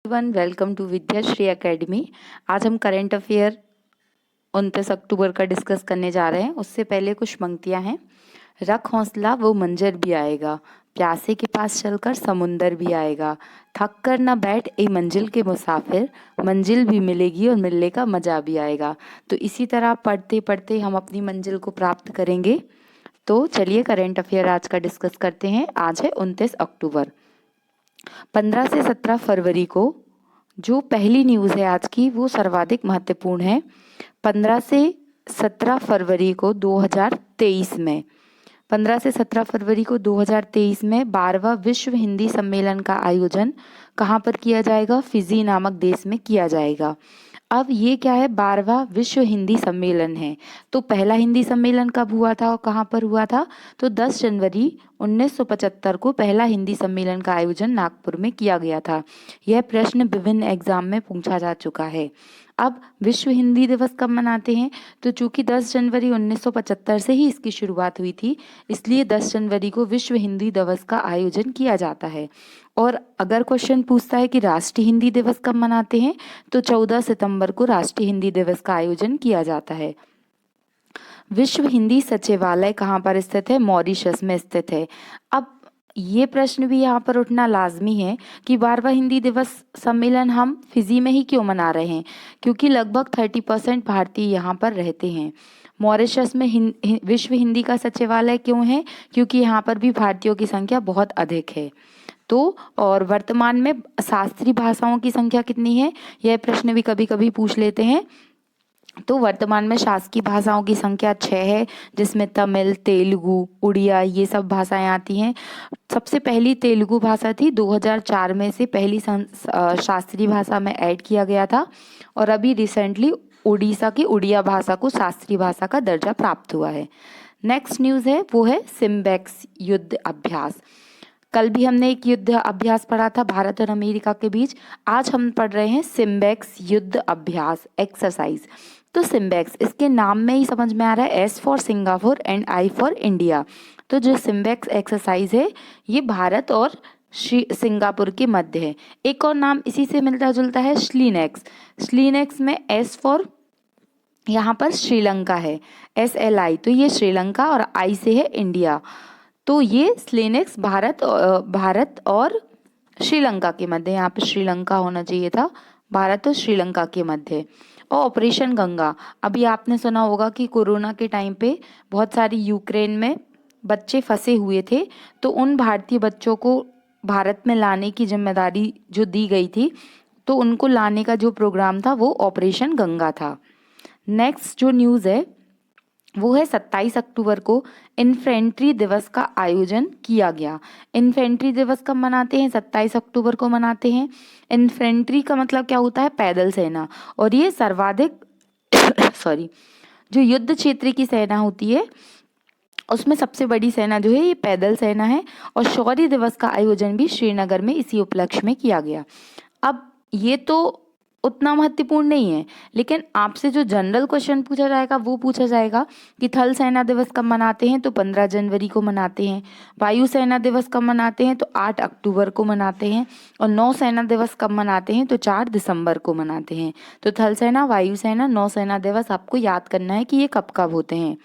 Everyone, welcome to Vidyashree academy. आज हम current affair 29 अक्टूबर का डिस्कस करने जा रहे हैं। उससे पहले कुछ पंक्तियां हैं। रख हौसला वो मंजर भी आएगा, प्यासे के पास चलकर समुंदर भी आएगा। थक कर न बैठ ए मंजिल के मुसाफिर, मंजिल भी मिलेगी और मिलने का मजा भी आएगा। तो इसी तरह पढ़ते पढ़ते हम अपनी मंजिल को प्राप्त करेंगे। तो चलिए करंट अफेयर आज का डिस्कस करते हैं। आज है 29 अक्टूबर। 15 से 17 फरवरी को जो पहली न्यूज़ है आज की, वो सर्वाधिक महत्वपूर्ण है। 15 से 17 फरवरी को 2023 में 15 से 17 फरवरी को 2023 में 12वां विश्व हिंदी सम्मेलन का आयोजन कहाँ पर किया जाएगा? फिजी नामक देश में किया जाएगा। अब ये क्या है? 12वां विश्व हिंदी सम्मेलन है। तो पहला हिंदी सम्मेलन कब हुआ था और कहाँ पर हुआ था? तो 10 जनवरी 1975 को पहला हिंदी सम्मेलन का आयोजन नागपुर में किया गया था। यह प्रश्न विभिन्न एग्जाम में पूछा जा चुका है। अब विश्व हिंदी दिवस कब मनाते हैं? तो चूंकि 10 जनवरी 1975 से ही इसकी शुरुआत हुई थी, इसलिए 10 जनवरी को विश्व हिंदी दिवस का आयोजन किया जाता है। और अगर क्वेश्चन पूछता है कि राष्ट्रीय हिंदी दिवस कब मनाते हैं, तो 14 सितंबर को राष्ट्रीय हिंदी दिवस का आयोजन किया जाता है। विश्व हिंदी सचिवालय कहाँ पर स्थित है? मॉरिशस में स्थित है। अब ये प्रश्न भी यहाँ पर उठना लाजमी है कि 12वां हिंदी दिवस सम्मेलन हम फिजी में ही क्यों मना रहे हैं? क्योंकि लगभग 30% भारतीय यहाँ पर रहते हैं। मॉरिशस में विश्व हिंदी का सचिवालय क्यों है? क्योंकि यहाँ पर भी भारतीयों की संख्या बहुत अधिक है। तो और वर्तमान में शास्त्रीय भाषाओं की संख्या कितनी है? यह प्रश्न भी कभी कभी पूछ लेते हैं। तो वर्तमान में शासकीय भाषाओं की संख्या 6 है, जिसमें तमिल, तेलुगु, उड़िया ये सब भाषाएं आती हैं। सबसे पहली तेलुगु भाषा थी, 2004 में से पहली शास्त्रीय भाषा में ऐड किया गया था। और अभी रिसेंटली उड़ीसा की उड़िया भाषा को शास्त्रीय भाषा का दर्जा प्राप्त हुआ है। नेक्स्ट न्यूज़ है वो है सिम्बेक्स युद्ध अभ्यास। कल भी हमने एक युद्ध अभ्यास पढ़ा था भारत और अमेरिका के बीच। आज हम पढ़ रहे हैं सिम्बेक्स युद्ध अभ्यास एक्सरसाइज। तो सिम्बेक्स, इसके नाम में ही समझ में आ रहा है, S for Singapore and I for India. तो जो सिम्बेक्स एक्सरसाइज है, ये भारत और सिंगापुर के मध्य है। एक और नाम इसी से मिलता जुलता है, श्लीनेक्स। श्लीनेक्स में S फॉर यहाँ पर श्रीलंका है, SLI, तो ये श्रीलंका, और I से है इंडिया। तो ये स्लेनेक्स भारत और श्रीलंका के मध्य, यहाँ पे श्रीलंका होना चाहिए था, भारत और श्रीलंका के मध्य। और ऑपरेशन गंगा, अभी आपने सुना होगा कि कोरोना के टाइम पे बहुत सारी यूक्रेन में बच्चे फंसे हुए थे, तो उन भारतीय बच्चों को भारत में लाने की जिम्मेदारी जो दी गई थी, तो उनको लाने का जो प्रोग्राम था वो ऑपरेशन गंगा था। नेक्स्ट जो न्यूज़ है वो है 27 अक्टूबर को इन्फेंट्री दिवस का आयोजन किया गया। इन्फेंट्री दिवस कब मनाते हैं? 27 अक्टूबर को मनाते हैं। इन्फेंट्री का मतलब क्या होता है? पैदल सेना। और ये सर्वाधिक सॉरी, जो युद्ध क्षेत्र की सेना होती है उसमें सबसे बड़ी सेना जो है ये पैदल सेना है। और शौर्य दिवस का आयोजन भी श्रीनगर में इसी उपलक्ष्य में किया गया। अब ये तो उतना महत्वपूर्ण नहीं है, लेकिन आपसे जो जनरल क्वेश्चन पूछा जाएगा वो पूछा जाएगा कि थल सेना दिवस कब मनाते हैं? तो 15 जनवरी को मनाते हैं। वायु सेना दिवस कब मनाते हैं? तो 8 अक्टूबर को मनाते हैं। और नौसेना दिवस कब मनाते हैं? तो 4 दिसंबर को मनाते हैं। तो थल सेना, वायुसेना, नौसेना दिवस आपको याद करना है कि ये कब कब होते हैं।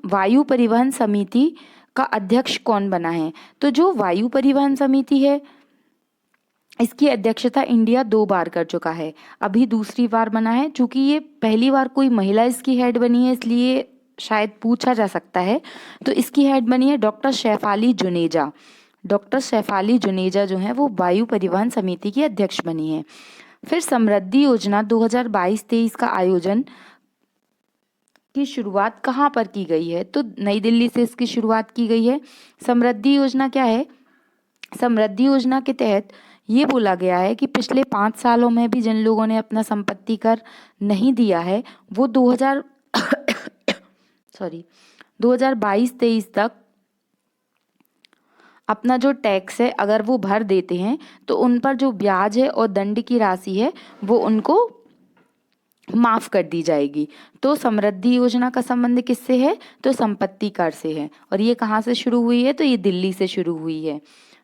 वायु परिवहन समिति का अध्यक्ष कौन बना है? तो जो वायु परिवहन समिति है, इसकी अध्यक्षता इंडिया 2 बार कर चुका है, अभी दूसरी बार बना है। चूंकि ये पहली बार कोई महिला इसकी हेड बनी है, इसलिए शायद पूछा जा सकता है। तो इसकी हेड बनी है डॉक्टर शेफाली जुनेजा। डॉक्टर शेफाली जुनेजा जो है वो वायु परिवहन समिति की अध्यक्ष बनी है। फिर समृद्धि योजना 2022-23 का आयोजन की शुरुआत कहाँ पर की गई है? तो नई दिल्ली से इसकी शुरुआत की गई है। समृद्धि योजना क्या है? समृद्धि योजना के तहत ये बोला गया है कि पिछले 5 सालों में भी जिन लोगों ने अपना संपत्ति कर नहीं दिया है, वो 2022-23 तक अपना जो टैक्स है अगर वो भर देते हैं, तो उन पर जो ब्याज है और दंड की राशि है वो उनको माफ कर दी जाएगी। तो समृद्धि योजना का संबंध किससे है? तो संपत्ति कर से है। और ये कहाँ से शुरू हुई है? तो ये दिल्ली से शुरू हुई है।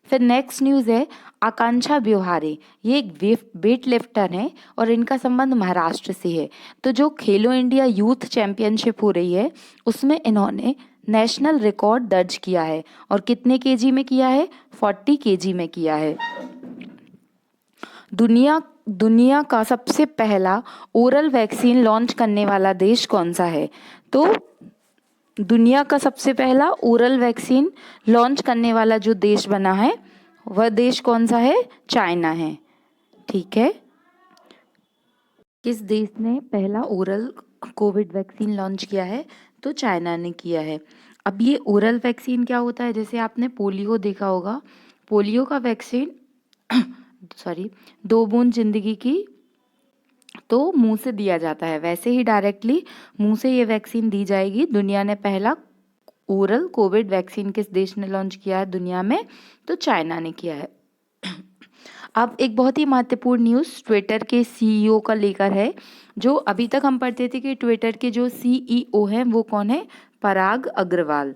फिर नेक्स्ट न्यूज़ है आकांक्षा बिहारी, ये एक वेट लिफ्टर हैं और इनका संबंध महाराष्ट्र से है। तो जो खेलो इंडिया यूथ चैंपियनशिप हो रही है उसमें इन्होंने नेशनल रिकॉर्ड दर्ज किया है और कितने केजी में किया है, 40 केजी में किया है। दुनिया दुनिया का सबसे पहला ओरल वैक्सीन लॉन्च करने वाला देश कौन सा है? तो दुनिया का सबसे पहला ओरल वैक्सीन लॉन्च करने वाला जो देश बना है वह देश कौन सा है? चाइना है। ठीक है। किस देश ने पहला ओरल कोविड वैक्सीन लॉन्च किया है? तो चाइना ने किया है। अब ये ओरल वैक्सीन क्या होता है? जैसे आपने पोलियो देखा होगा, पोलियो का वैक्सीन सॉरी 2 बूंद जिंदगी की तो मुंह से दिया जाता है, वैसे ही डायरेक्टली मुंह से ये वैक्सीन दी जाएगी। दुनिया ने पहला ओरल कोविड वैक्सीन किस देश ने लॉन्च किया है दुनिया में? तो चाइना ने किया है। अब एक बहुत ही महत्वपूर्ण न्यूज़ ट्विटर के सीईओ का लेकर है। जो अभी तक हम पढ़ते थे कि ट्विटर के जो सीईओ हैं वो कौन है? पराग अग्रवाल।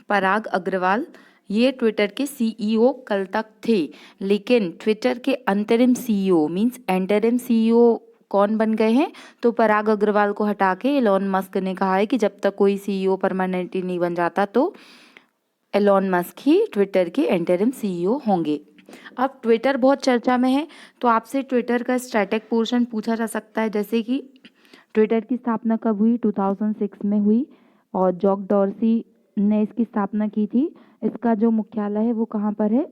पराग अग्रवाल ये ट्विटर के सीईओ कल तक थे, लेकिन ट्विटर के अंतरिम सीईओ मींस एंटरिम सीईओ कौन बन गए हैं? तो पराग अग्रवाल को हटा के एलॉन मस्क ने कहा है कि जब तक कोई सीईओ परमानेंटली नहीं बन जाता तो एलॉन मस्क ही ट्विटर के इंटरिम सीईओ होंगे। अब ट्विटर बहुत चर्चा में है, तो आपसे ट्विटर का स्टैटिक पोर्शन पूछा जा सकता है, जैसे कि ट्विटर की स्थापना कब हुई? 2006 में हुई और जॉक डॉर्सी ने इसकी स्थापना की थी। इसका जो मुख्यालय है वो कहाँ पर है?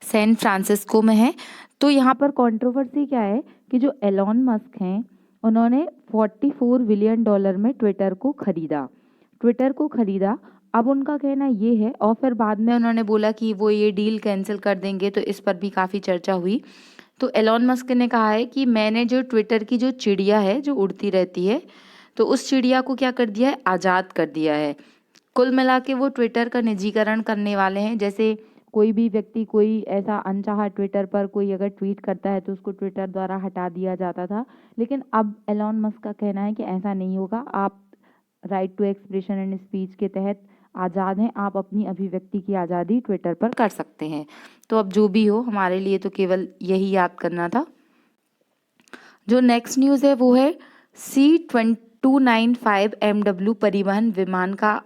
सैन फ्रांसिस्को में है। तो यहाँ पर कंट्रोवर्सी क्या है कि जो एलॉन मस्क हैं उन्होंने $44 बिलियन में ट्विटर को खरीदा। अब उनका कहना ये है और फिर बाद में उन्होंने बोला कि वो ये डील कैंसिल कर देंगे, तो इस पर भी काफ़ी चर्चा हुई। तो एलॉन मस्क ने कहा है कि मैंने जो ट्विटर की जो चिड़िया है जो उड़ती रहती है, तो उस चिड़िया को क्या कर दिया है? आज़ाद कर दिया है। कुल मिला के वो ट्विटर का निजीकरण करने वाले हैं। जैसे कोई भी व्यक्ति कोई ऐसा अनचाहा ट्विटर पर कोई अगर ट्वीट करता है तो उसको ट्विटर द्वारा हटा दिया जाता था, लेकिन अब एलॉन मस्क का कहना है कि ऐसा नहीं होगा। आप right to expression and speech के तहत आज़ाद हैं, आप अपनी अभिव्यक्ति की आज़ादी ट्विटर पर कर सकते हैं। तो अब जो भी हो, हमारे लिए तो केवल यही याद करना था। जो नेक्स्ट न्यूज़ है वो है C295 MW परिवहन विमान का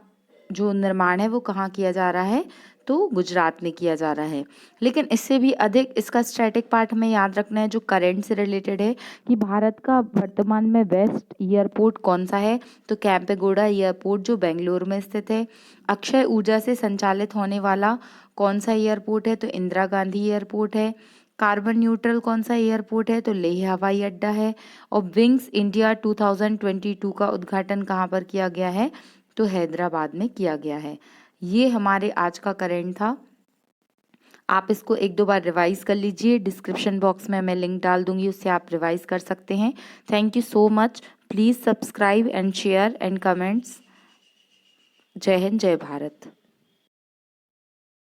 जो निर्माण है वो कहाँ किया जा रहा है? तो गुजरात में किया जा रहा है। लेकिन इससे भी अधिक इसका स्टैटिक पार्ट हमें याद रखना है जो करंट से रिलेटेड है कि भारत का वर्तमान में बेस्ट एयरपोर्ट कौन सा है? तो कैंपेगौड़ा एयरपोर्ट जो बेंगलुरु में स्थित है। अक्षय ऊर्जा से संचालित होने वाला कौन सा एयरपोर्ट है? तो इंदिरा गांधी एयरपोर्ट है। कार्बन न्यूट्रल कौन सा एयरपोर्ट है? तो लेह हवाई अड्डा है। और विंग्स इंडिया 2022 का उद्घाटन कहाँ पर किया गया है? तो हैदराबाद में किया गया है। ये हमारे आज का करंट था। आप इसको 1-2 बार रिवाइज कर लीजिए। डिस्क्रिप्शन बॉक्स में मैं लिंक डाल दूंगी, उससे आप रिवाइज कर सकते हैं। Thank you so much. Please subscribe and share and comments. जय हिंद, जय भारत।